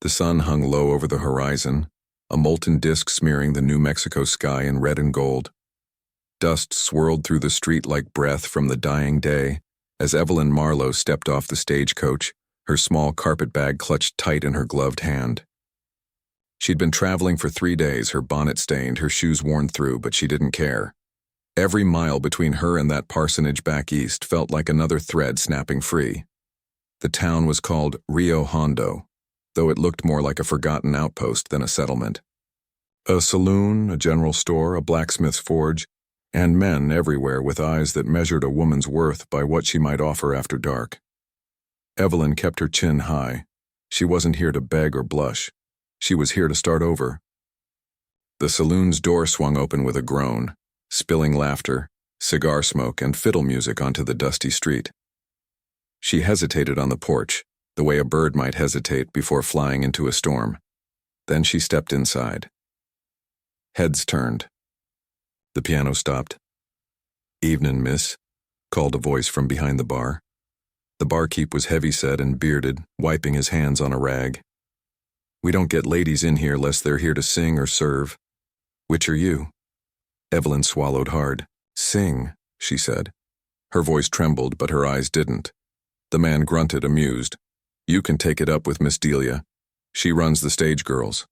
The sun hung low over the horizon, a molten disk smearing the New Mexico sky in red and gold. Dust swirled through the street like breath from the dying day as Evelyn Marlowe stepped off the stagecoach, her small carpet bag clutched tight in her gloved hand. She'd been traveling for 3 days, her bonnet stained, her shoes worn through, but she didn't care. Every mile between her and that parsonage back east felt like another thread snapping free. The town was called Rio Hondo, though it looked more like a forgotten outpost than a settlement. A saloon, a general store, a blacksmith's forge, and men everywhere with eyes that measured a woman's worth by what she might offer after dark. Evelyn kept her chin high. She wasn't here to beg or blush. She was here to start over. The saloon's door swung open with a groan, spilling laughter, cigar smoke, and fiddle music onto the dusty street. She hesitated on the porch, the way a bird might hesitate before flying into a storm. Then she stepped inside. Heads turned. The piano stopped. "Evenin', miss," called a voice from behind the bar. The barkeep was heavy-set and bearded, wiping his hands on a rag. "We don't get ladies in here less they're here to sing or serve. Which are you?" Evelyn swallowed hard. "Sing," she said. Her voice trembled, but her eyes didn't. The man grunted, amused. "You can take it up with Miss Delia. She runs the stage girls."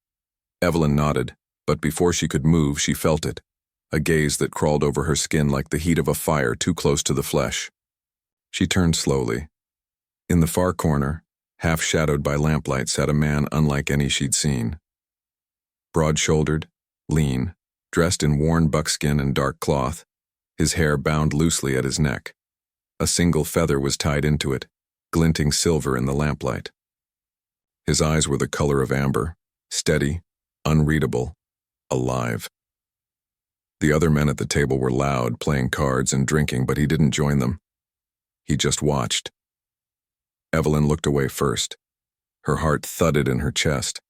Evelyn nodded, but before she could move, she felt it. A gaze that crawled over her skin like the heat of a fire too close to the flesh. She turned slowly. In the far corner, half shadowed by lamplight, sat a man unlike any she'd seen. Broad-shouldered, lean, dressed in worn buckskin and dark cloth, his hair bound loosely at his neck. A single feather was tied into it, glinting silver in the lamplight. His eyes were the color of amber, steady, unreadable, alive. The other men at the table were loud, playing cards and drinking, but he didn't join them. He just watched. Evelyn looked away first. Her heart thudded in her chest.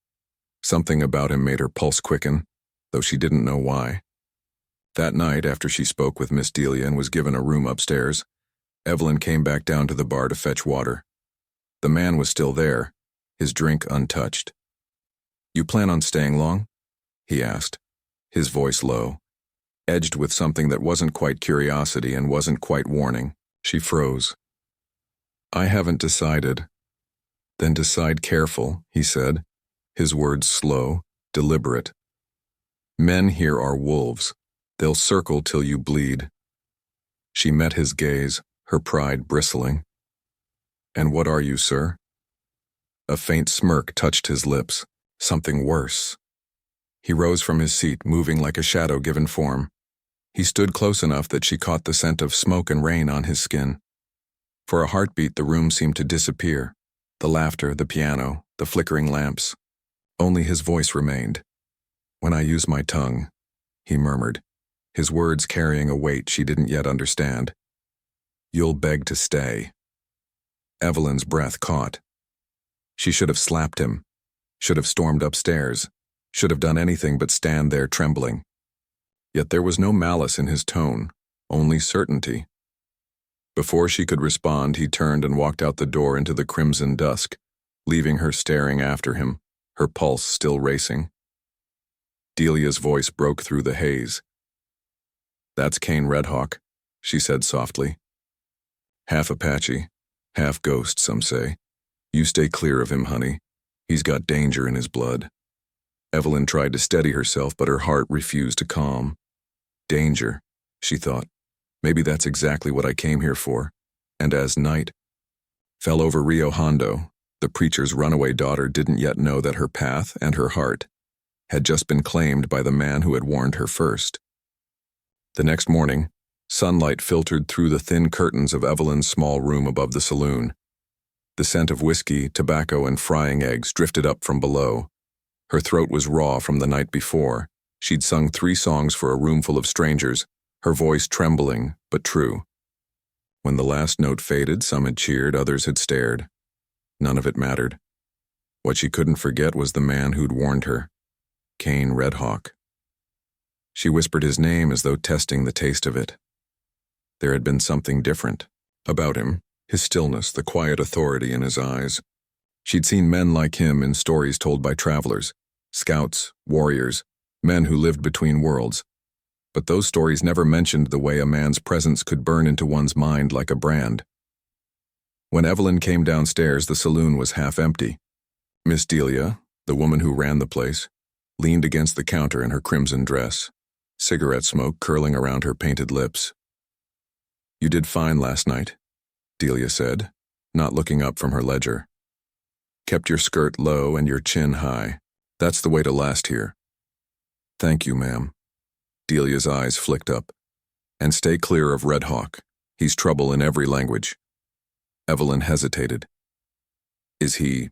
Something about him made her pulse quicken, though she didn't know why. That night, after she spoke with Miss Delia and was given a room upstairs, Evelyn came back down to the bar to fetch water. The man was still there, his drink untouched. "You plan on staying long?" he asked, his voice low, edged with something that wasn't quite curiosity and wasn't quite warning. She froze. "I haven't decided." "Then decide careful," he said, his words slow, deliberate. "Men here are wolves. They'll circle till you bleed." She met his gaze, her pride bristling. "And what are you, sir?" A faint smirk touched his lips. Something worse. He rose from his seat, moving like a shadow given form. He stood close enough that she caught the scent of smoke and rain on his skin. For a heartbeat, the room seemed to disappear. The laughter, the piano, the flickering lamps. Only his voice remained. "When I use my tongue," he murmured, his words carrying a weight she didn't yet understand. "You'll beg to stay." Evelyn's breath caught. She should have slapped him, should have stormed upstairs, should have done anything but stand there trembling. Yet there was no malice in his tone, only certainty. Before she could respond, he turned and walked out the door into the crimson dusk, leaving her staring after him, her pulse still racing. Delia's voice broke through the haze. "That's Cain Redhawk," she said softly. "Half Apache, half ghost, some say. You stay clear of him, honey. He's got danger in his blood." Evelyn tried to steady herself, but her heart refused to calm. Danger, she thought. Maybe that's exactly what I came here for. And as night fell over Rio Hondo, the preacher's runaway daughter didn't yet know that her path and her heart had just been claimed by the man who had warned her first. The next morning, sunlight filtered through the thin curtains of Evelyn's small room above the saloon. The scent of whiskey, tobacco, and frying eggs drifted up from below. Her throat was raw from the night before. She'd sung 3 songs for a room full of strangers, her voice trembling, but true. When the last note faded, some had cheered, others had stared. None of it mattered. What she couldn't forget was the man who'd warned her, Cain Redhawk. She whispered his name as though testing the taste of it. There had been something different about him, his stillness, the quiet authority in his eyes. She'd seen men like him in stories told by travelers, scouts, warriors, men who lived between worlds. But those stories never mentioned the way a man's presence could burn into one's mind like a brand. When Evelyn came downstairs, the saloon was half empty. Miss Delia, the woman who ran the place, leaned against the counter in her crimson dress, cigarette smoke curling around her painted lips. "You did fine last night," Delia said, not looking up from her ledger. "Kept your skirt low and your chin high. That's the way to last here." "Thank you, ma'am." Delia's eyes flicked up. "And stay clear of Red Hawk. He's trouble in every language." Evelyn hesitated. "Is he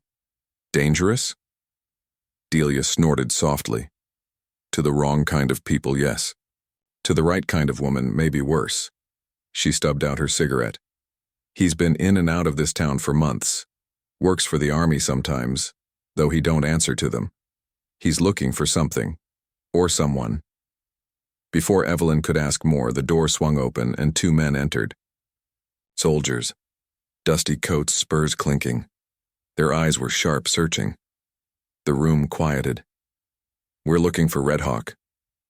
dangerous?" Delia snorted softly. "To the wrong kind of people, yes. To the right kind of woman, maybe worse." She stubbed out her cigarette. "He's been in and out of this town for months. Works for the army sometimes, though he don't answer to them. He's looking for something. Or someone." Before Evelyn could ask more, the door swung open and two men entered. Soldiers. Dusty coats, spurs clinking. Their eyes were sharp, searching. The room quieted. "We're looking for Red Hawk,"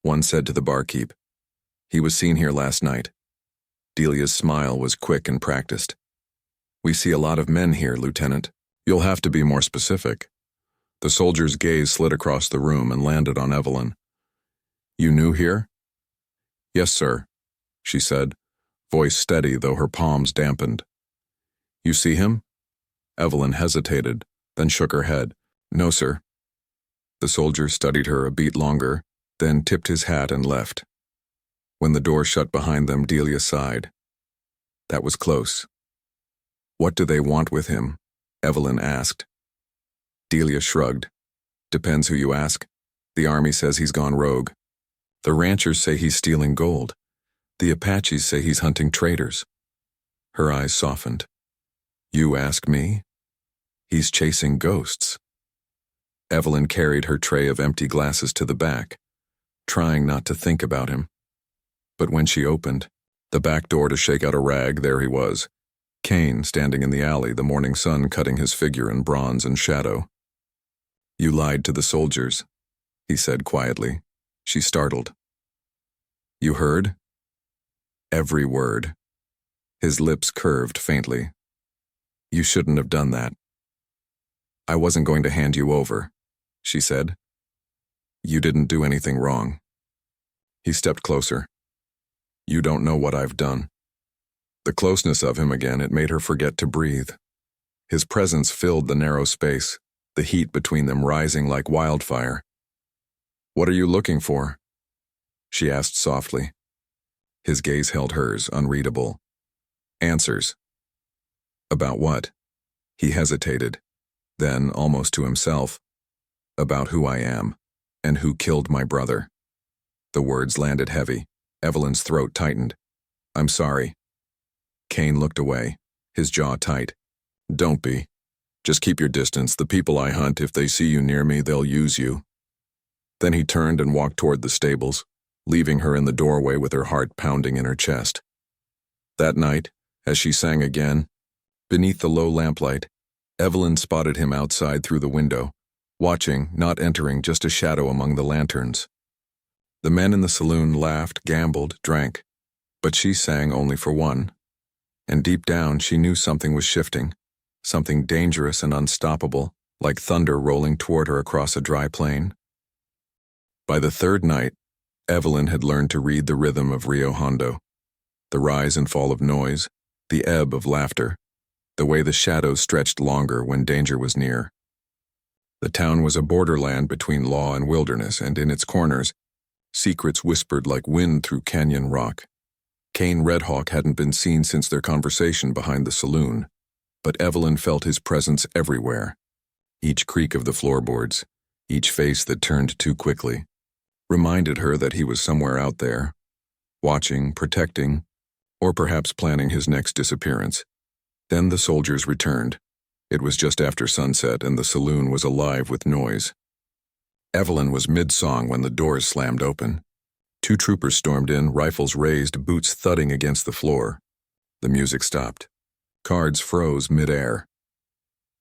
one said to the barkeep. "He was seen here last night." Delia's smile was quick and practiced. "We see a lot of men here, Lieutenant. You'll have to be more specific." The soldier's gaze slid across the room and landed on Evelyn. "You new here?" "Yes, sir," she said, voice steady though her palms dampened. "You see him?" Evelyn hesitated, then shook her head. "No, sir." The soldier studied her a beat longer, then tipped his hat and left. When the door shut behind them, Delia sighed. That was close. "What do they want with him?" Evelyn asked. Delia shrugged. "Depends who you ask. The army says he's gone rogue. The ranchers say he's stealing gold. The Apaches say he's hunting traitors." Her eyes softened. "You ask me? He's chasing ghosts." Evelyn carried her tray of empty glasses to the back, trying not to think about him. But when she opened the back door to shake out a rag, there he was, Kane standing in the alley, the morning sun cutting his figure in bronze and shadow. "You lied to the soldiers," he said quietly. She startled. "You heard?" "Every word." His lips curved faintly. "You shouldn't have done that." "I wasn't going to hand you over," she said. "You didn't do anything wrong." He stepped closer. "You don't know what I've done." The closeness of him again, it made her forget to breathe. His presence filled the narrow space, the heat between them rising like wildfire. "What are you looking for?" she asked softly. His gaze held hers, unreadable. "Answers." "About what?" He hesitated. Then, almost to himself, "About who I am, and who killed my brother." The words landed heavy. Evelyn's throat tightened. "I'm sorry." Kane looked away, his jaw tight. "Don't be. Just keep your distance. The people I hunt, if they see you near me, they'll use you." Then he turned and walked toward the stables, leaving her in the doorway with her heart pounding in her chest. That night, as she sang again, beneath the low lamplight, Evelyn spotted him outside through the window, watching, not entering, just a shadow among the lanterns. The men in the saloon laughed, gambled, drank, but she sang only for one. And deep down she knew something was shifting, something dangerous and unstoppable, like thunder rolling toward her across a dry plain. By the third night, Evelyn had learned to read the rhythm of Rio Hondo, the rise and fall of noise, the ebb of laughter, the way the shadows stretched longer when danger was near. The town was a borderland between law and wilderness, and in its corners, secrets whispered like wind through canyon rock. Kane Red Hawk hadn't been seen since their conversation behind the saloon, but Evelyn felt his presence everywhere. Each creak of the floorboards, each face that turned too quickly, reminded her that he was somewhere out there, watching, protecting, or perhaps planning his next disappearance. Then the soldiers returned. It was just after sunset, and the saloon was alive with noise. Evelyn was mid-song when the doors slammed open. Two troopers stormed in, rifles raised, boots thudding against the floor. The music stopped. Cards froze mid-air.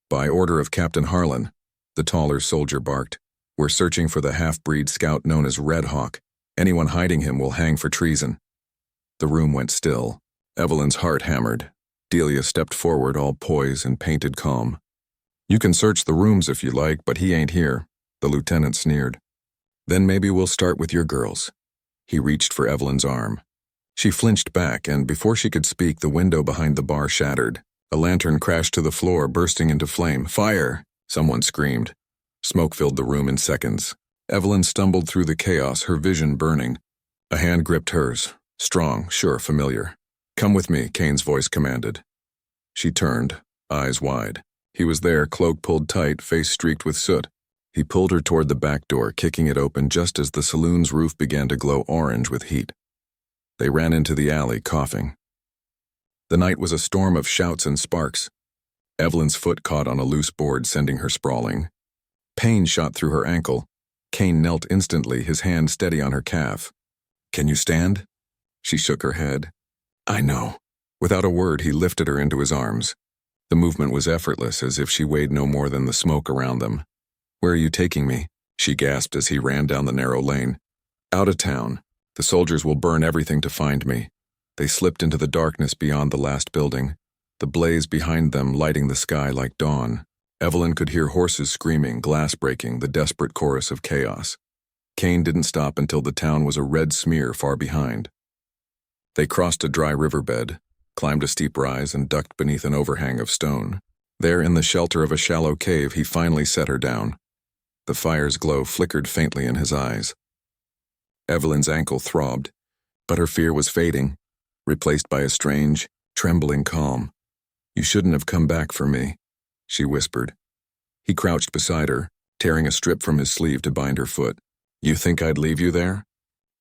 By order of Captain Harlan, the taller soldier barked. We're searching for the half-breed scout known as Red Hawk. Anyone hiding him will hang for treason. The room went still. Evelyn's heart hammered. Delia stepped forward, all poise and painted calm. You can search the rooms if you like, but he ain't here, the lieutenant sneered. Then maybe we'll start with your girls. He reached for Evelyn's arm. She flinched back, and before she could speak, the window behind the bar shattered. A lantern crashed to the floor, bursting into flame. Fire! Someone screamed. Smoke filled the room in seconds. Evelyn stumbled through the chaos, her vision burning. A hand gripped hers. Strong, sure, familiar. Come with me, Kane's voice commanded. She turned, eyes wide. He was there, cloak pulled tight, face streaked with soot. He pulled her toward the back door, kicking it open just as the saloon's roof began to glow orange with heat. They ran into the alley, coughing. The night was a storm of shouts and sparks. Evelyn's foot caught on a loose board, sending her sprawling. Pain shot through her ankle. Kane knelt instantly, his hand steady on her calf. Can you stand? She shook her head. I know. Without a word, he lifted her into his arms. The movement was effortless, as if she weighed no more than the smoke around them. Where are you taking me? She gasped as he ran down the narrow lane. Out of town. The soldiers will burn everything to find me. They slipped into the darkness beyond the last building, the blaze behind them lighting the sky like dawn. Evelyn could hear horses screaming, glass breaking, the desperate chorus of chaos. Kane didn't stop until the town was a red smear far behind. They crossed a dry riverbed, climbed a steep rise, and ducked beneath an overhang of stone. There, in the shelter of a shallow cave, he finally set her down. The fire's glow flickered faintly in his eyes. Evelyn's ankle throbbed, but her fear was fading, replaced by a strange, trembling calm. You shouldn't have come back for me, she whispered. He crouched beside her, tearing a strip from his sleeve to bind her foot. You think I'd leave you there?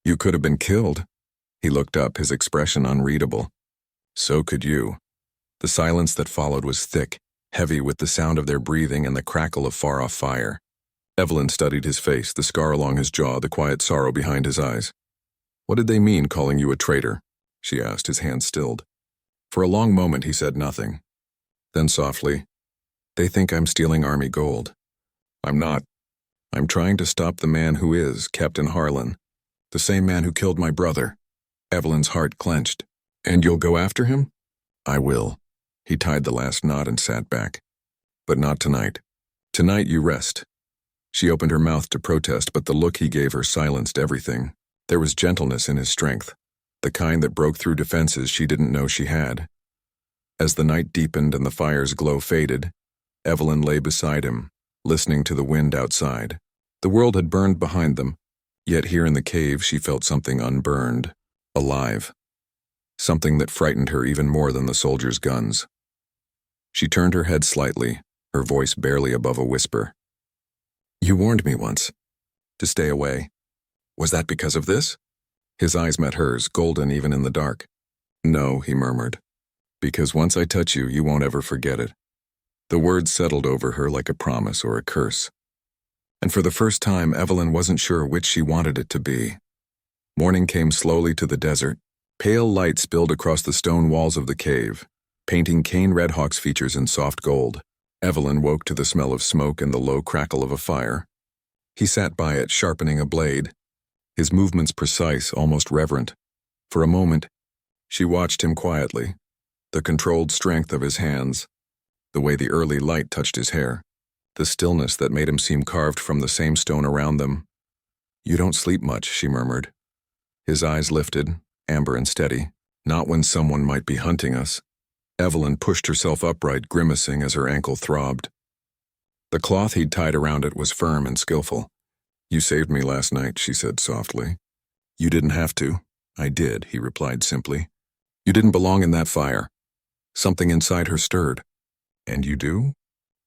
You could have been killed. He looked up, his expression unreadable. So could you. The silence that followed was thick, heavy with the sound of their breathing and the crackle of far-off fire. Evelyn studied his face, the scar along his jaw, the quiet sorrow behind his eyes. What did they mean, calling you a traitor? She asked, his hand stilled. For a long moment he said nothing. Then softly, they think I'm stealing army gold. I'm not. I'm trying to stop the man who is Captain Harlan, the same man who killed my brother. Evelyn's heart clenched. And you'll go after him? I will. He tied the last knot and sat back. But not tonight. Tonight you rest. She opened her mouth to protest, but the look he gave her silenced everything. There was gentleness in his strength, the kind that broke through defenses she didn't know she had. As the night deepened and the fire's glow faded, Evelyn lay beside him, listening to the wind outside. The world had burned behind them, yet here in the cave she felt something unburned, alive. Something that frightened her even more than the soldiers' guns. She turned her head slightly, her voice barely above a whisper. You warned me once to stay away. Was that because of this? His eyes met hers, golden even in the dark. No, he murmured. Because once I touch you, you won't ever forget it. The words settled over her like a promise or a curse. And for the first time, Evelyn wasn't sure which she wanted it to be. Morning came slowly to the desert. Pale light spilled across the stone walls of the cave, painting Kane Redhawk's features in soft gold. Evelyn woke to the smell of smoke and the low crackle of a fire. He sat by it, sharpening a blade, his movements precise, almost reverent. For a moment, she watched him quietly, the controlled strength of his hands, the way the early light touched his hair, the stillness that made him seem carved from the same stone around them. You don't sleep much, she murmured. His eyes lifted, amber and steady. Not when someone might be hunting us. Evelyn pushed herself upright, grimacing as her ankle throbbed. The cloth he'd tied around it was firm and skillful. You saved me last night, she said softly. You didn't have to. I did, he replied simply. You didn't belong in that fire. Something inside her stirred. And you do?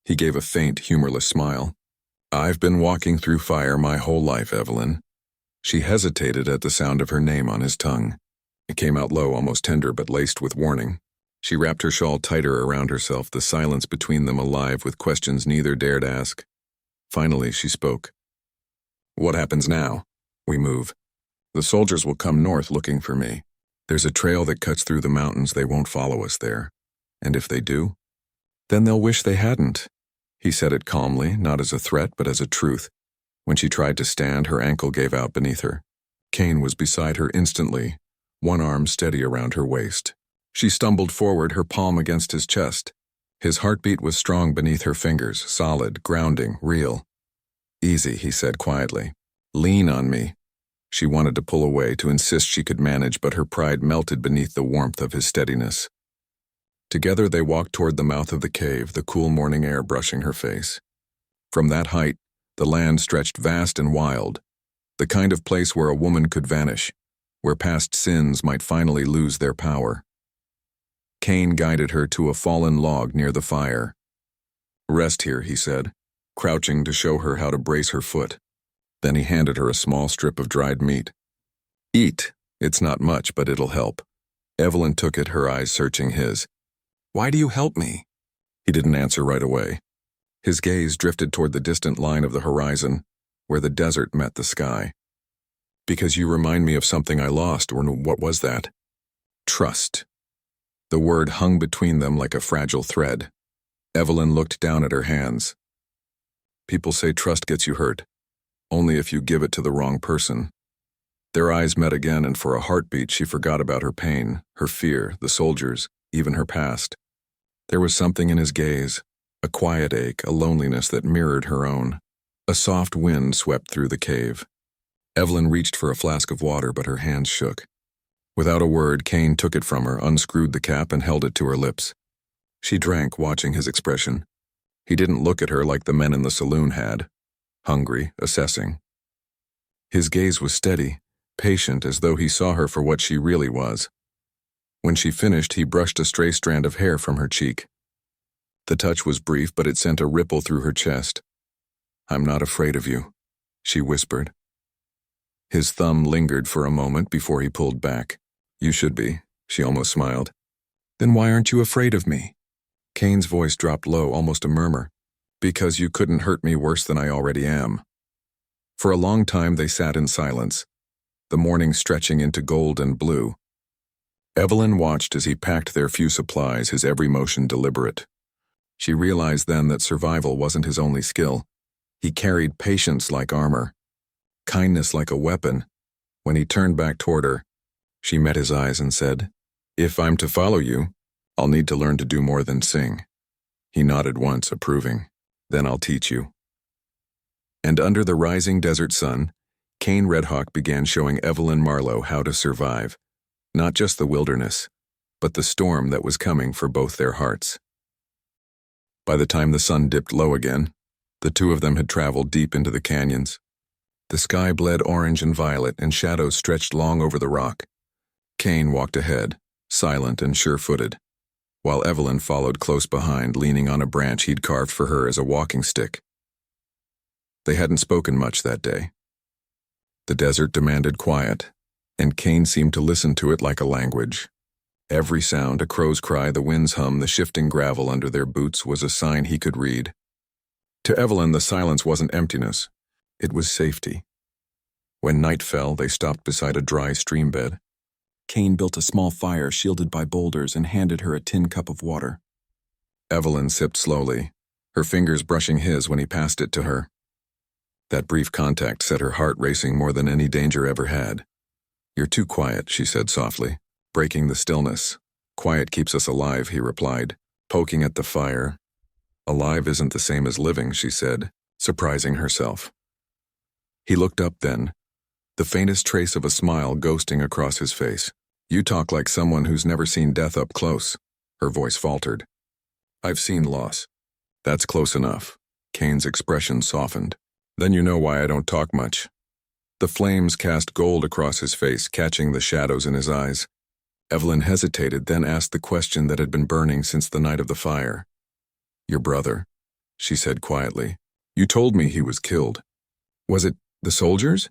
He gave a faint, humorless smile. I've been walking through fire my whole life, Evelyn. She hesitated at the sound of her name on his tongue. It came out low, almost tender, but laced with warning. She wrapped her shawl tighter around herself, the silence between them alive with questions neither dared ask. Finally, she spoke. What happens now? We move. The soldiers will come north looking for me. There's a trail that cuts through the mountains. They won't follow us there. And if they do, then they'll wish they hadn't. He said it calmly, not as a threat but as a truth. When she tried to stand, her ankle gave out beneath her. Cain was beside her instantly, one arm steady around her waist. She stumbled forward, her palm against his chest. His heartbeat was strong beneath her fingers, solid, grounding, real. "Easy," he said quietly. "Lean on me." She wanted to pull away, to insist she could manage, but her pride melted beneath the warmth of his steadiness. Together they walked toward the mouth of the cave, the cool morning air brushing her face. From that height, the land stretched vast and wild, the kind of place where a woman could vanish, where past sins might finally lose their power. Cain guided her to a fallen log near the fire. "Rest here," he said, crouching to show her how to brace her foot. Then he handed her a small strip of dried meat. "Eat. It's not much, but it'll help." Evelyn took it, her eyes searching his. "Why do you help me?" He didn't answer right away. His gaze drifted toward the distant line of the horizon, where the desert met the sky. "Because you remind me of something I lost." Or what was that? Trust. The word hung between them like a fragile thread. Evelyn looked down at her hands. "People say trust gets you hurt, only if you give it to the wrong person." Their eyes met again, and for a heartbeat she forgot about her pain, her fear, the soldiers, even her past. There was something in his gaze, a quiet ache, a loneliness that mirrored her own. A soft wind swept through the cave. Evelyn reached for a flask of water, but her hands shook. Without a word, Cain took it from her, unscrewed the cap, and held it to her lips. She drank, watching his expression. He didn't look at her like the men in the saloon had, hungry, assessing. His gaze was steady, patient, as though he saw her for what she really was. When she finished, he brushed a stray strand of hair from her cheek. The touch was brief, but it sent a ripple through her chest. "I'm not afraid of you," she whispered. His thumb lingered for a moment before he pulled back. "You should be," she almost smiled. "Then why aren't you afraid of me?" Cain's voice dropped low, almost a murmur. "Because you couldn't hurt me worse than I already am." For a long time they sat in silence, the morning stretching into gold and blue. Evelyn watched as he packed their few supplies, his every motion deliberate. She realized then that survival wasn't his only skill. He carried patience like armor, kindness like a weapon. When he turned back toward her, she met his eyes and said, "If I'm to follow you, I'll need to learn to do more than sing." He nodded once, approving. "Then I'll teach you." And under the rising desert sun, Cain Redhawk began showing Evelyn Marlowe how to survive. Not just the wilderness, but the storm that was coming for both their hearts. By the time the sun dipped low again, the two of them had traveled deep into the canyons. The sky bled orange and violet, and shadows stretched long over the rock. Cain walked ahead, silent and sure-footed, while Evelyn followed close behind, leaning on a branch he'd carved for her as a walking stick. They hadn't spoken much that day. The desert demanded quiet, and Cain seemed to listen to it like a language. Every sound, a crow's cry, the wind's hum, the shifting gravel under their boots, was a sign he could read. To Evelyn, the silence wasn't emptiness. It was safety. When night fell, they stopped beside a dry stream bed. Cain built a small fire shielded by boulders and handed her a tin cup of water. Evelyn sipped slowly, her fingers brushing his when he passed it to her. That brief contact set her heart racing more than any danger ever had. "You're too quiet," she said softly, breaking the stillness. "Quiet keeps us alive," he replied, poking at the fire. "Alive isn't the same as living," she said, surprising herself. He looked up then, the faintest trace of a smile ghosting across his face. "You talk like someone who's never seen death up close," her voice faltered. "I've seen loss." "That's close enough." Cain's expression softened. "Then you know why I don't talk much." The flames cast gold across his face, catching the shadows in his eyes. Evelyn hesitated, then asked the question that had been burning since the night of the fire. "Your brother," she said quietly. "You told me he was killed. Was it the soldiers?"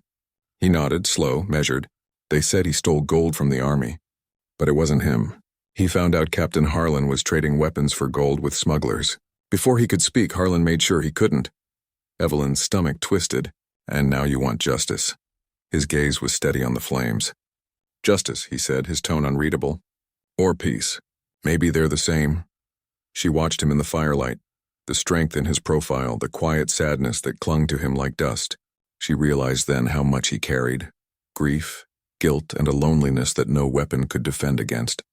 He nodded, slow, measured. "They said he stole gold from the army. But it wasn't him. He found out Captain Harlan was trading weapons for gold with smugglers. Before he could speak, Harlan made sure he couldn't." Evelyn's stomach twisted. "And now you want justice." His gaze was steady on the flames. "Justice," he said, his tone unreadable. "Or peace. Maybe they're the same." She watched him in the firelight, the strength in his profile, the quiet sadness that clung to him like dust. She realized then how much he carried: grief, guilt, and a loneliness that no weapon could defend against.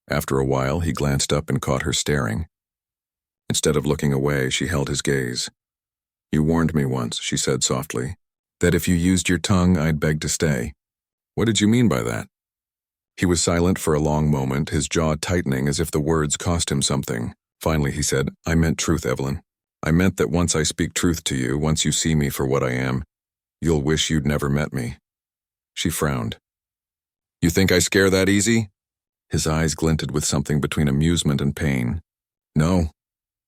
After a while, he glanced up and caught her staring. Instead of looking away, she held his gaze. "You warned me once," she said softly, "that if you used your tongue, I'd beg to stay. What did you mean by that?" He was silent for a long moment, his jaw tightening as if the words cost him something. Finally, he said, "I meant truth, Evelyn. I meant that once I speak truth to you, once you see me for what I am, you'll wish you'd never met me." She frowned. "You think I scare that easy?" His eyes glinted with something between amusement and pain. "No.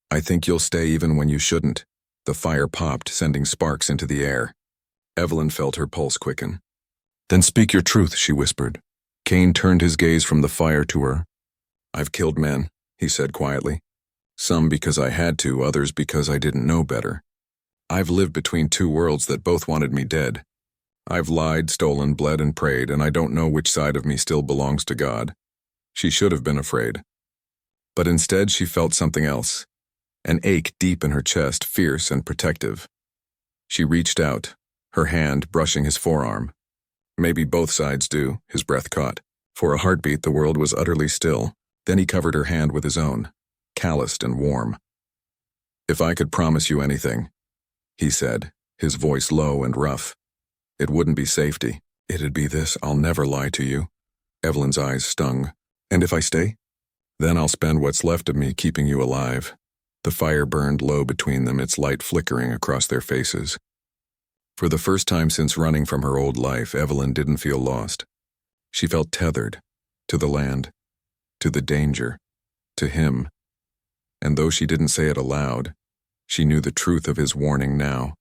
I think you'll stay even when you shouldn't." The fire popped, sending sparks into the air. Evelyn felt her pulse quicken. "Then speak your truth," she whispered. Kane turned his gaze from the fire to her. "I've killed men," he said quietly. "Some because I had to, others because I didn't know better. I've lived between two worlds that both wanted me dead. I've lied, stolen, bled, and prayed, and I don't know which side of me still belongs to God." She should have been afraid. But instead she felt something else, an ache deep in her chest, fierce and protective. She reached out, her hand brushing his forearm. "Maybe both sides do," his breath caught. For a heartbeat, the world was utterly still. Then he covered her hand with his own, calloused and warm. "If I could promise you anything," he said, his voice low and rough, "it wouldn't be safety. It'd be this: I'll never lie to you." Evelyn's eyes stung. "And if I stay?" "Then I'll spend what's left of me keeping you alive." The fire burned low between them, its light flickering across their faces. For the first time since running from her old life, Evelyn didn't feel lost. She felt tethered to the land, to the danger, to him. And though she didn't say it aloud, she knew the truth of his warning now.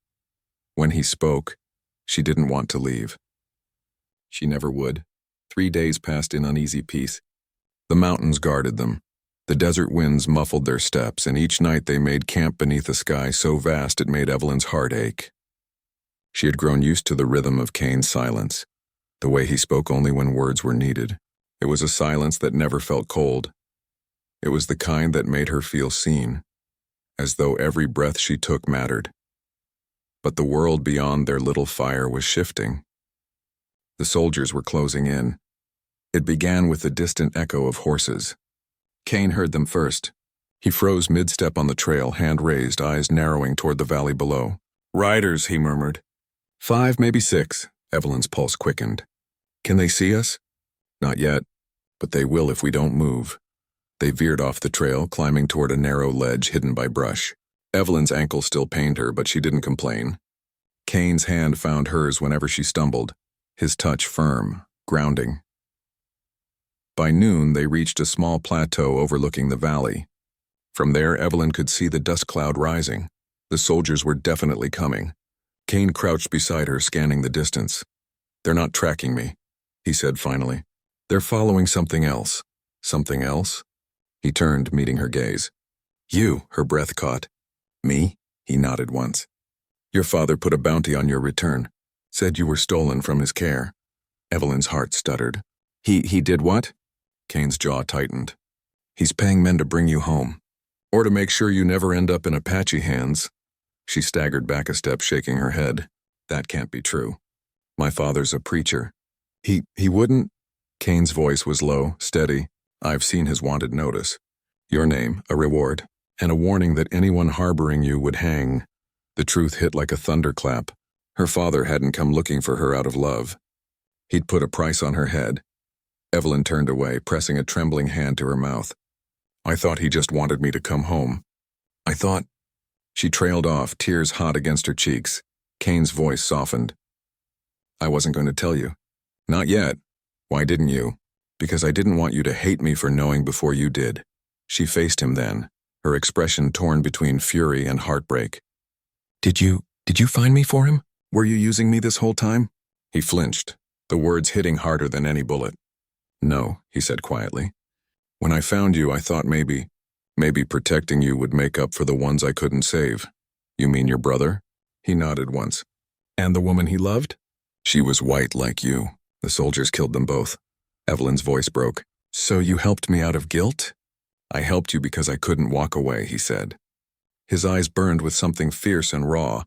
When he spoke, she didn't want to leave. She never would. 3 days passed in uneasy peace. The mountains guarded them. The desert winds muffled their steps, and each night they made camp beneath a sky so vast it made Evelyn's heart ache. She had grown used to the rhythm of Kane's silence, the way he spoke only when words were needed. It was a silence that never felt cold. It was the kind that made her feel seen, as though every breath she took mattered. But the world beyond their little fire was shifting. The soldiers were closing in. It began with the distant echo of horses. Kane heard them first. He froze mid-step on the trail, hand raised, eyes narrowing toward the valley below. "Riders," he murmured. 5, maybe 6. Evelyn's pulse quickened. "Can they see us?" "Not yet, but they will if we don't move." They veered off the trail, climbing toward a narrow ledge hidden by brush. Evelyn's ankle still pained her, but she didn't complain. Kane's hand found hers whenever she stumbled, his touch firm, grounding. By noon, they reached a small plateau overlooking the valley. From there, Evelyn could see the dust cloud rising. The soldiers were definitely coming. Kane crouched beside her, scanning the distance. "They're not tracking me," he said finally. "They're following something else." "Something else?" He turned, meeting her gaze. "You," her breath caught. "Me?" He nodded once. "Your father put a bounty on your return. Said you were stolen from his care." Evelyn's heart stuttered. He did what?" Kane's jaw tightened. "He's paying men to bring you home. Or to make sure you never end up in Apache hands." She staggered back a step, shaking her head. "That can't be true. My father's a preacher." He wouldn't?" Kane's voice was low, steady. "I've seen his wanted notice. Your name, a reward, and a warning that anyone harboring you would hang." The truth hit like a thunderclap. Her father hadn't come looking for her out of love. He'd put a price on her head. Evelyn turned away, pressing a trembling hand to her mouth. "I thought he just wanted me to come home. I thought—" She trailed off, tears hot against her cheeks. Kane's voice softened. "I wasn't going to tell you." "Not yet." "Why didn't you?" "Because I didn't want you to hate me for knowing before you did." She faced him then, her expression torn between fury and heartbreak. Did you find me for him? Were you using me this whole time?" He flinched, the words hitting harder than any bullet. "No," he said quietly. "When I found you, I thought maybe protecting you would make up for the ones I couldn't save." "You mean your brother?" He nodded once. "And the woman he loved?" "She was white like you. The soldiers killed them both." Evelyn's voice broke. "So you helped me out of guilt?" "I helped you because I couldn't walk away," he said. His eyes burned with something fierce and raw.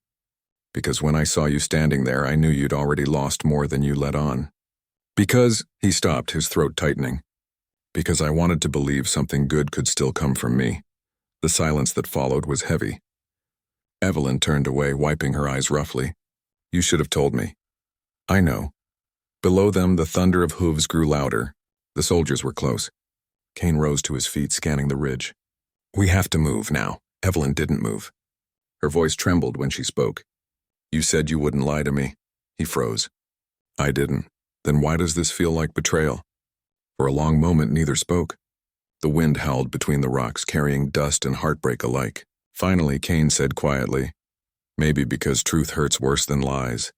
Because when I saw you standing there, I knew you'd already lost more than you let on. Because, he stopped, his throat tightening. Because I wanted to believe something good could still come from me. The silence that followed was heavy. Evelyn turned away, wiping her eyes roughly. You should have told me. I know. Below them, the thunder of hooves grew louder. The soldiers were close. Kane rose to his feet, scanning the ridge. We have to move now. Evelyn didn't move. Her voice trembled when she spoke. You said you wouldn't lie to me. He froze. I didn't. Then why does this feel like betrayal? For a long moment, neither spoke. The wind howled between the rocks, carrying dust and heartbreak alike. Finally, Kane said quietly, maybe because truth hurts worse than lies.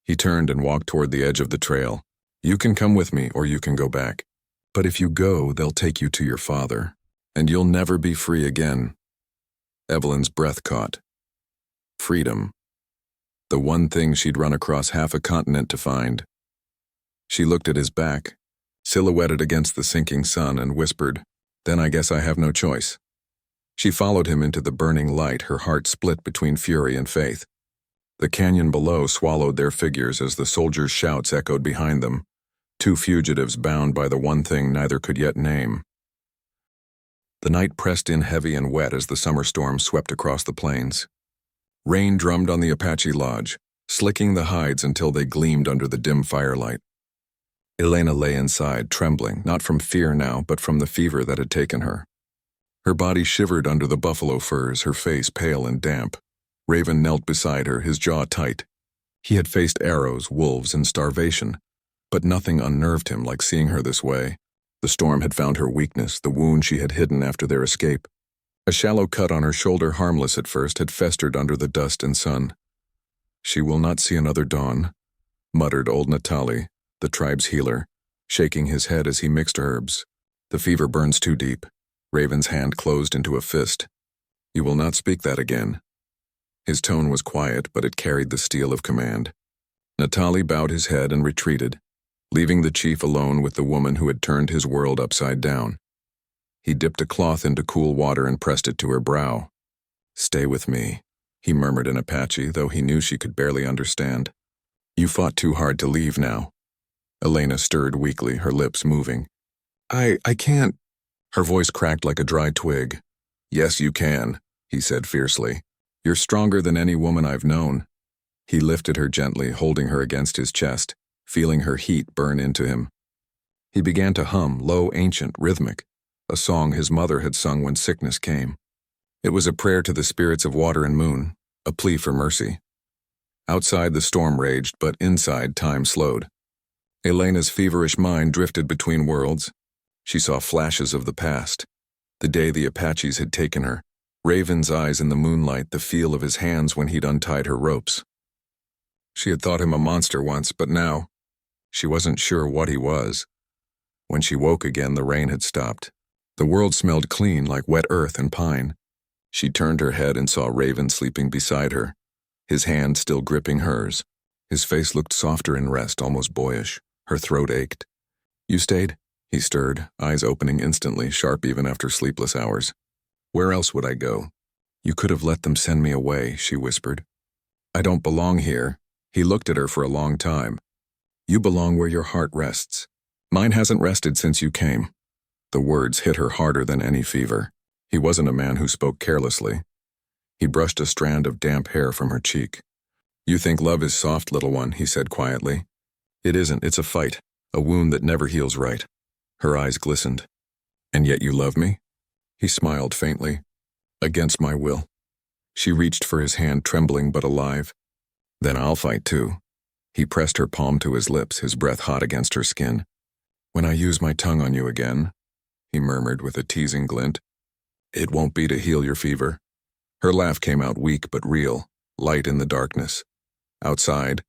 He turned and walked toward the edge of the trail. You can come with me, or you can go back. But if you go, they'll take you to your father, and you'll never be free again. Evelyn's breath caught. Freedom. The one thing she'd run across half a continent to find. She looked at his back, silhouetted against the sinking sun, and whispered, then I guess I have no choice. She followed him into the burning light, her heart split between fury and faith. The canyon below swallowed their figures as the soldiers' shouts echoed behind them, two fugitives bound by the one thing neither could yet name. The night pressed in heavy and wet as the summer storm swept across the plains. Rain drummed on the Apache lodge, slicking the hides until they gleamed under the dim firelight. Elena lay inside, trembling, not from fear now, but from the fever that had taken her. Her body shivered under the buffalo furs, her face pale and damp. Raven knelt beside her, his jaw tight. He had faced arrows, wolves, and starvation, but nothing unnerved him like seeing her this way. The storm had found her weakness, the wound she had hidden after their escape. A shallow cut on her shoulder, harmless at first, had festered under the dust and sun. She will not see another dawn, muttered old Natali, the tribe's healer, shaking his head as he mixed herbs. The fever burns too deep. Raven's hand closed into a fist. You will not speak that again. His tone was quiet, but it carried the steel of command. Natali bowed his head and retreated, leaving the chief alone with the woman who had turned his world upside down. He dipped a cloth into cool water and pressed it to her brow. Stay with me, he murmured in Apache, though he knew she could barely understand. You fought too hard to leave now. Elena stirred weakly, her lips moving. I can't. Her voice cracked like a dry twig. Yes, you can, he said fiercely. You're stronger than any woman I've known. He lifted her gently, holding her against his chest, feeling her heat burn into him. He began to hum, low, ancient, rhythmic, a song his mother had sung when sickness came. It was a prayer to the spirits of water and moon, a plea for mercy. Outside the storm raged, but inside time slowed. Elena's feverish mind drifted between worlds. She saw flashes of the past, the day the Apaches had taken her, Raven's eyes in the moonlight, the feel of his hands when he'd untied her ropes. She had thought him a monster once, but now, she wasn't sure what he was. When she woke again, the rain had stopped. The world smelled clean, like wet earth and pine. She turned her head and saw Raven sleeping beside her, his hand still gripping hers. His face looked softer in rest, almost boyish. Her throat ached. You stayed? He stirred, eyes opening instantly, sharp even after sleepless hours. Where else would I go? You could have let them send me away, she whispered. I don't belong here. He looked at her for a long time. You belong where your heart rests. Mine hasn't rested since you came. The words hit her harder than any fever. He wasn't a man who spoke carelessly. He brushed a strand of damp hair from her cheek. You think love is soft, little one, he said quietly. It isn't, it's a fight, a wound that never heals right. Her eyes glistened. And yet you love me? He smiled faintly. Against my will. She reached for his hand, trembling but alive. Then I'll fight too. He pressed her palm to his lips, his breath hot against her skin. When I use my tongue on you again, he murmured with a teasing glint, it won't be to heal your fever. Her laugh came out weak but real, light in the darkness. Outside,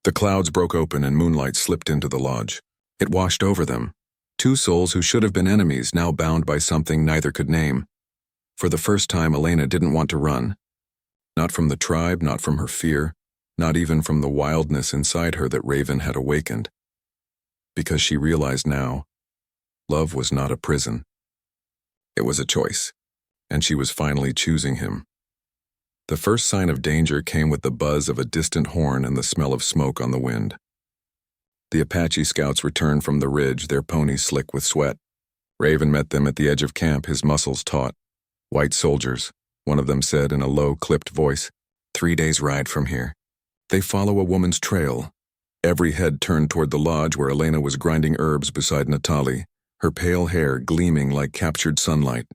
the clouds broke open and moonlight slipped into the lodge. It washed over them. Two souls who should have been enemies, now bound by something neither could name. For the first time, Elena didn't want to run. Not from the tribe, not from her fear, not even from the wildness inside her that Raven had awakened. Because she realized now, love was not a prison. It was a choice, and she was finally choosing him. The first sign of danger came with the buzz of a distant horn and the smell of smoke on the wind. The Apache scouts returned from the ridge, their ponies slick with sweat. Raven met them at the edge of camp, his muscles taut. "White soldiers," one of them said in a low, clipped voice. 3 days' ride from here. They follow a woman's trail. Every head turned toward the lodge where Elena was grinding herbs beside Natalie, her pale hair gleaming like captured sunlight.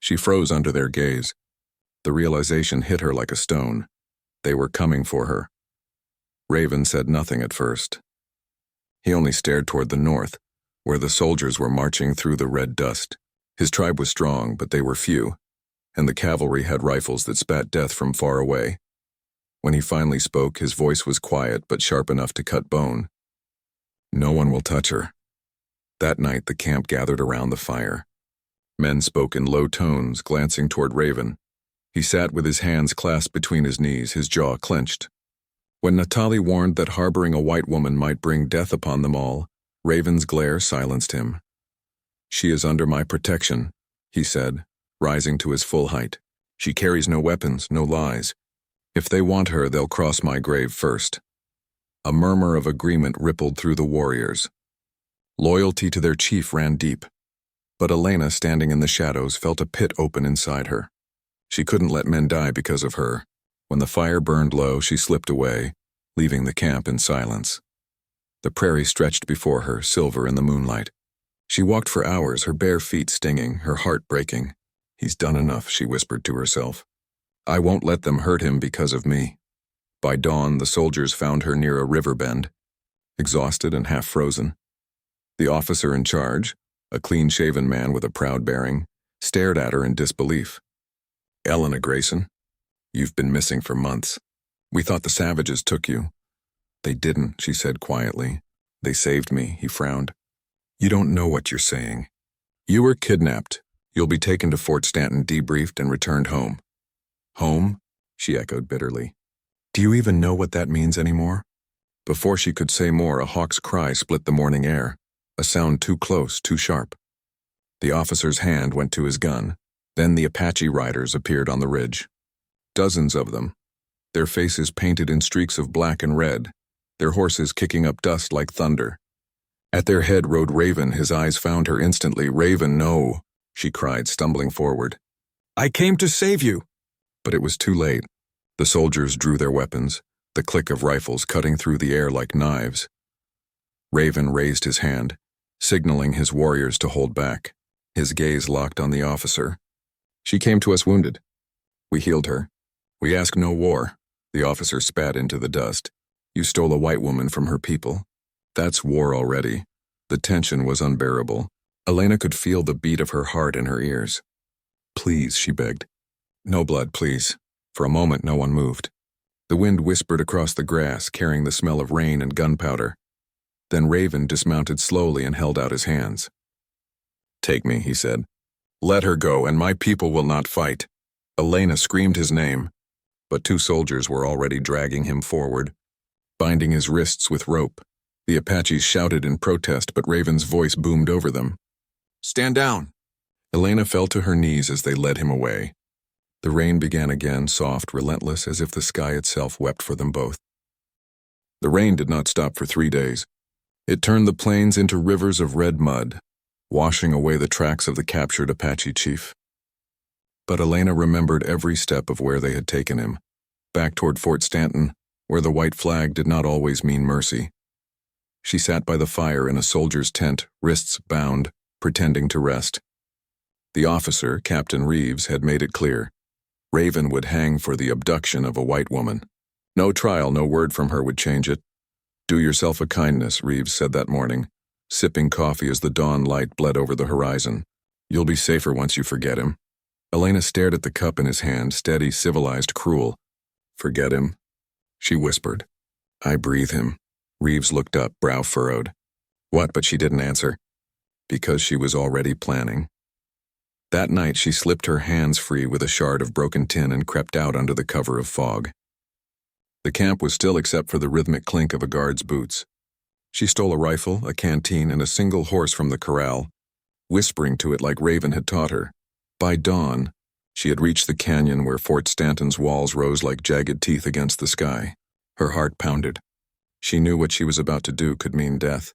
She froze under their gaze. The realization hit her like a stone. They were coming for her. Raven said nothing at first. He only stared toward the north, where the soldiers were marching through the red dust. His tribe was strong, but they were few, and the cavalry had rifles that spat death from far away. When he finally spoke, his voice was quiet but sharp enough to cut bone. "No one will touch her." That night, the camp gathered around the fire. Men spoke in low tones, glancing toward Raven. He sat with his hands clasped between his knees, his jaw clenched. When Natalie warned that harboring a white woman might bring death upon them all, Raven's glare silenced him. "She is under my protection," he said, rising to his full height. "She carries no weapons, no lies. If they want her, they'll cross my grave first." A murmur of agreement rippled through the warriors. Loyalty to their chief ran deep. But Elena, standing in the shadows, felt a pit open inside her. She couldn't let men die because of her. When the fire burned low, she slipped away, leaving the camp in silence. The prairie stretched before her, silver in the moonlight. She walked for hours, her bare feet stinging, her heart breaking. "He's done enough," she whispered to herself. "I won't let them hurt him because of me." By dawn, the soldiers found her near a river bend, exhausted and half frozen. The officer in charge, a clean-shaven man with a proud bearing, stared at her in disbelief. "Elena Grayson, you've been missing for months. We thought the savages took you." "They didn't," she said quietly. "They saved me," he frowned. "You don't know what you're saying. You were kidnapped. You'll be taken to Fort Stanton, debriefed, and returned home." "Home?" she echoed bitterly. "Do you even know what that means anymore?" Before she could say more, a hawk's cry split the morning air, a sound too close, too sharp. The officer's hand went to his gun. Then the Apache riders appeared on the ridge. Dozens of them, their faces painted in streaks of black and red, their horses kicking up dust like thunder. At their head rode Raven. His eyes found her instantly. "Raven, no," she cried, stumbling forward. "I came to save you." But it was too late. The soldiers drew their weapons, the click of rifles cutting through the air like knives. Raven raised his hand, signaling his warriors to hold back. His gaze locked on the officer. "She came to us wounded. We healed her. We ask no war." The officer spat into the dust. "You stole a white woman from her people. That's war already." The tension was unbearable. Elena could feel the beat of her heart in her ears. "Please," she begged. "No blood, please." For a moment, no one moved. The wind whispered across the grass, carrying the smell of rain and gunpowder. Then Raven dismounted slowly and held out his hands. "Take me," he said. "Let her go, and my people will not fight." Elena screamed his name, but 2 soldiers were already dragging him forward, binding his wrists with rope. The Apaches shouted in protest, but Raven's voice boomed over them. "Stand down!" Elena fell to her knees as they led him away. The rain began again, soft, relentless, as if the sky itself wept for them both. The rain did not stop for 3 days. It turned the plains into rivers of red mud, washing away the tracks of the captured Apache chief. But Elena remembered every step of where they had taken him, back toward Fort Stanton, where the white flag did not always mean mercy. She sat by the fire in a soldier's tent, wrists bound, pretending to rest. The officer, Captain Reeves, had made it clear. Raven would hang for the abduction of a white woman. No trial, no word from her would change it. "Do yourself a kindness," Reeves said that morning, sipping coffee as the dawn light bled over the horizon. "You'll be safer once you forget him." Elena stared at the cup in his hand, steady, civilized, cruel. "Forget him?" she whispered. "I breathe him." Reeves looked up, brow furrowed. "What?" But she didn't answer. Because she was already planning. That night she slipped her hands free with a shard of broken tin and crept out under the cover of fog. The camp was still except for the rhythmic clink of a guard's boots. She stole a rifle, a canteen, and a single horse from the corral, whispering to it like Raven had taught her. By dawn, She had reached the canyon where Fort Stanton's walls rose like jagged teeth against the sky. Her heart pounded. She knew what she was about to do could mean death.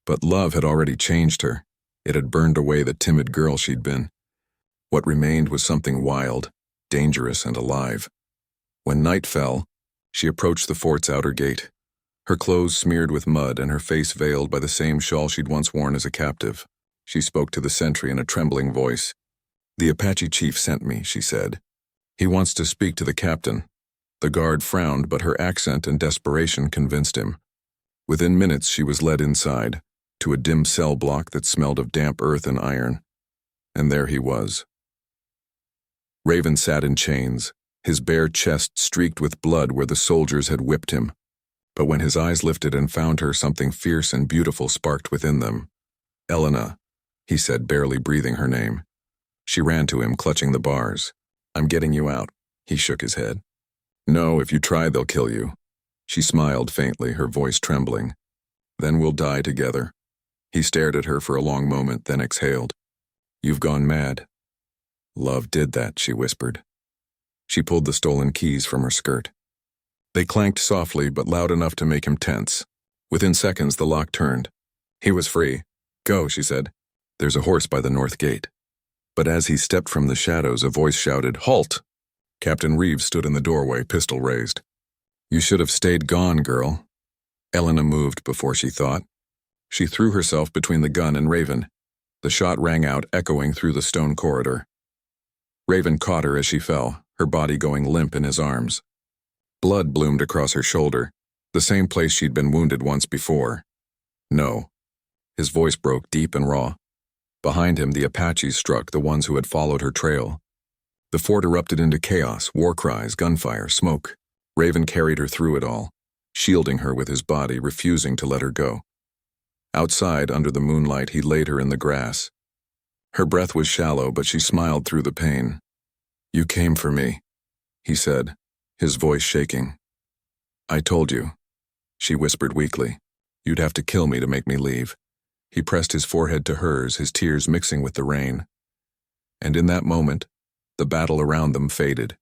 But love had already changed her. It had burned away the timid girl she'd been. What remained was something wild, dangerous, and alive. When night fell, she approached the fort's outer gate, her clothes smeared with mud and her face veiled by the same shawl she'd once worn as a captive. She spoke to the sentry in a trembling voice. "The Apache chief sent me," she said. "He wants to speak to the captain." The guard frowned, but her accent and desperation convinced him. Within minutes, she was led inside, to a dim cell block that smelled of damp earth and iron. And there he was. Raven sat in chains, his bare chest streaked with blood where the soldiers had whipped him. But when his eyes lifted and found her, something fierce and beautiful sparked within them. "Elena," he said, barely breathing her name. She ran to him, clutching the bars. "I'm getting you out." He shook his head. "No, if you try, they'll kill you." She smiled faintly, her voice trembling. "Then we'll die together." He stared at her for a long moment, then exhaled. "You've gone mad." "Love did that," she whispered. She pulled the stolen keys from her skirt. They clanked softly, but loud enough to make him tense. Within seconds, the lock turned. He was free. "Go," she said. "There's a horse by the north gate." But as he stepped from the shadows, a voice shouted, "Halt!" Captain Reeves stood in the doorway, pistol raised. "You should have stayed gone, girl." Elena moved before she thought. She threw herself between the gun and Raven. The shot rang out, echoing through the stone corridor. Raven caught her as she fell, her body going limp in his arms. Blood bloomed across her shoulder, the same place she'd been wounded once before. "No." His voice broke deep and raw. Behind him, the Apaches struck, the ones who had followed her trail. The fort erupted into chaos, war cries, gunfire, smoke. Raven carried her through it all, shielding her with his body, refusing to let her go. Outside, under the moonlight, he laid her in the grass. Her breath was shallow, but she smiled through the pain. "You came for me," he said, his voice shaking. "I told you," she whispered weakly. "You'd have to kill me to make me leave." He pressed his forehead to hers, his tears mixing with the rain. And in that moment, the battle around them faded.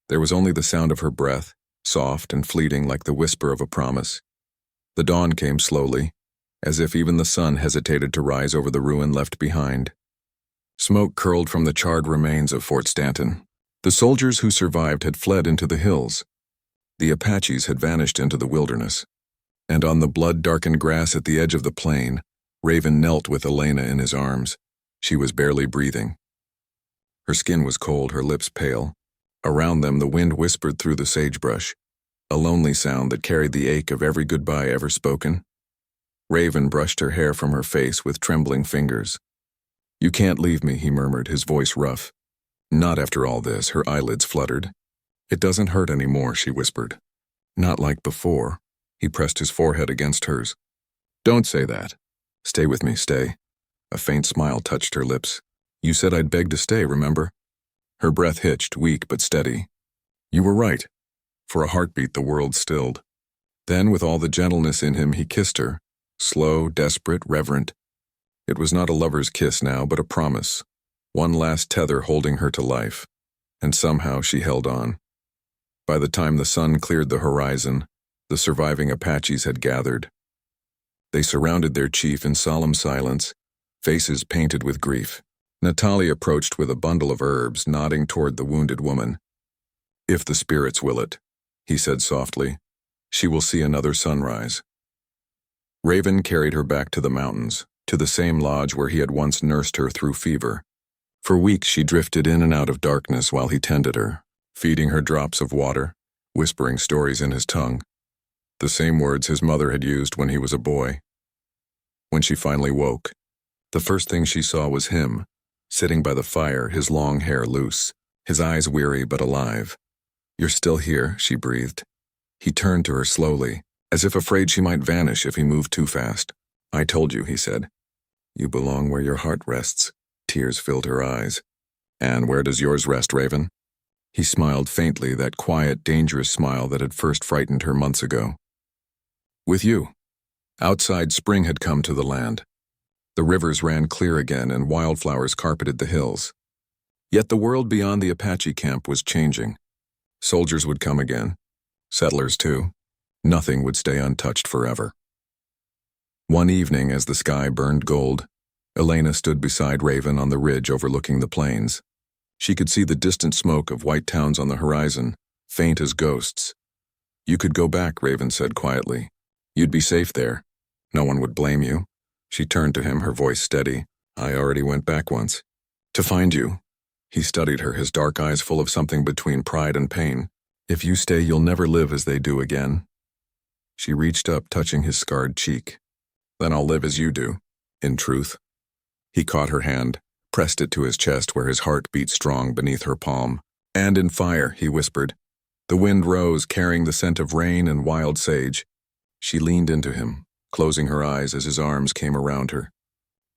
There was only the sound of her breath, soft and fleeting like the whisper of a promise. The dawn came slowly, as if even the sun hesitated to rise over the ruin left behind. Smoke curled from the charred remains of Fort Stanton. The soldiers who survived had fled into the hills. The Apaches had vanished into the wilderness. And on the blood-darkened grass at the edge of the plain, Raven knelt with Elena in his arms. She was barely breathing. Her skin was cold, her lips pale. Around them, the wind whispered through the sagebrush, a lonely sound that carried the ache of every goodbye ever spoken. Raven brushed her hair from her face with trembling fingers. "You can't leave me," he murmured, his voice rough. "Not after all this," her eyelids fluttered. "It doesn't hurt anymore," she whispered. "Not like before." He pressed his forehead against hers. "Don't say that. Stay with me, stay." A faint smile touched her lips. "You said I'd beg to stay, remember?" Her breath hitched, weak but steady. "You were right." For a heartbeat, the world stilled. Then, with all the gentleness in him, he kissed her, slow, desperate, reverent. It was not a lover's kiss now, but a promise, one last tether holding her to life. And somehow she held on. By the time the sun cleared the horizon, the surviving Apaches had gathered. They surrounded their chief in solemn silence, faces painted with grief. Natalie approached with a bundle of herbs, nodding toward the wounded woman. "If the spirits will it," he said softly, "she will see another sunrise." Raven carried her back to the mountains, to the same lodge where he had once nursed her through fever. For weeks she drifted in and out of darkness while he tended her, feeding her drops of water, whispering stories in his tongue, the same words his mother had used when he was a boy. When she finally woke, the first thing she saw was him, sitting by the fire, his long hair loose, his eyes weary but alive. "You're still here," she breathed. He turned to her slowly, as if afraid she might vanish if he moved too fast. "I told you," he said. "You belong where your heart rests." Tears filled her eyes. "And where does yours rest, Raven?" He smiled faintly, that quiet, dangerous smile that had first frightened her months ago. "With you." Outside, spring had come to the land. The rivers ran clear again and wildflowers carpeted the hills. Yet the world beyond the Apache camp was changing. Soldiers would come again. Settlers, too. Nothing would stay untouched forever. One evening, as the sky burned gold, Elena stood beside Raven on the ridge overlooking the plains. She could see the distant smoke of white towns on the horizon, faint as ghosts. "You could go back," Raven said quietly. "You'd be safe there. No one would blame you." She turned to him, her voice steady. "I already went back once. To find you." He studied her, his dark eyes full of something between pride and pain. "If you stay, you'll never live as they do again." She reached up, touching his scarred cheek. "Then I'll live as you do, in truth." He caught her hand, pressed it to his chest where his heart beat strong beneath her palm. "And in fire," he whispered. The wind rose, carrying the scent of rain and wild sage. She leaned into him, closing her eyes as his arms came around her,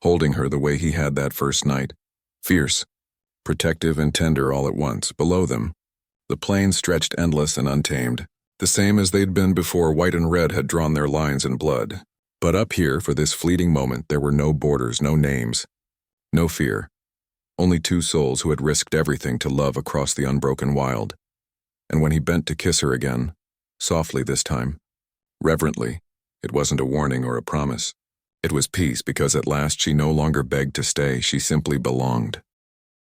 holding her the way he had that first night, fierce, protective and tender all at once. Below them, the plains stretched endless and untamed, the same as they'd been before white and red had drawn their lines in blood. But up here, for this fleeting moment, there were no borders, no names, no fear. Only two souls who had risked everything to love across the unbroken wild. And when he bent to kiss her again, softly this time, reverently, it wasn't a warning or a promise. It was peace, because at last she no longer begged to stay, she simply belonged.